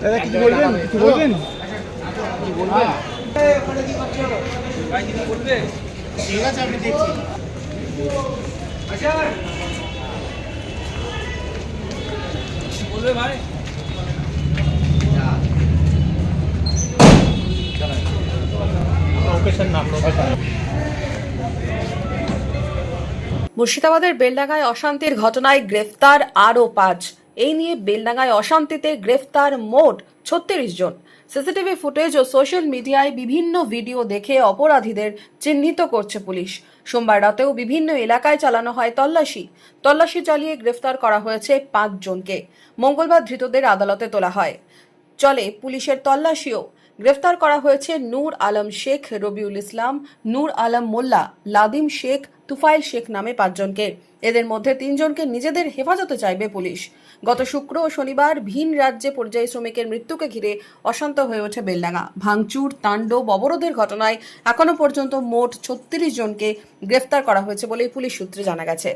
দাদা কিছু বলবেন? কিছু বলবেন? কি বলবেন? ভাই কিছু বলবে? ঠিক আছে, আমি দেখছি। বলবে ভাই? লোকেশন নাম, লোকেশন। মুর্শিদাবাদের বেলডাঙ্গায় অশান্তির ঘটনায় গ্রেফতার আরও 5। এই নিয়ে বেলডাঙ্গায় অশান্তিতে গ্রেফতার মোট 36 জন। সিসিটিভি ফুটেজ ও সোশ্যাল মিডিয়ায় বিভিন্ন ভিডিও দেখে অপরাধীদের চিহ্নিত করছে পুলিশ। সোমবার রাতেও বিভিন্ন এলাকায় চালানো হয় তল্লাশি চালিয়ে গ্রেফতার করা হয়েছে 5 জনকে। মঙ্গলবার ধৃতদের আদালতে তোলা হয়। চলে পুলিশের তল্লাশিও। গ্রেফতার করা হয়েছে নূর আলম শেখ, রবিউল ইসলাম, নূর আলম মোল্লা, লাদিম শেখ, তুফাইল শেখ নামে 5 জনকে। এদের মধ্যে 3 জনকে নিজেদের হেফাজতে চাইবে পুলিশ। গত শুক্র ও শনিবার ভিন রাজ্যে পরিযায়ী শ্রমিকের মৃত্যুকে ঘিরে অশান্ত হয়ে ওঠে বেলডাঙ্গা। ভাঙচুর, তাণ্ডব, অবরোধের ঘটনায় এখনো পর্যন্ত মোট 36 জনকে গ্রেফতার করা হয়েছে বলে পুলিশ সূত্রে জানা গেছে।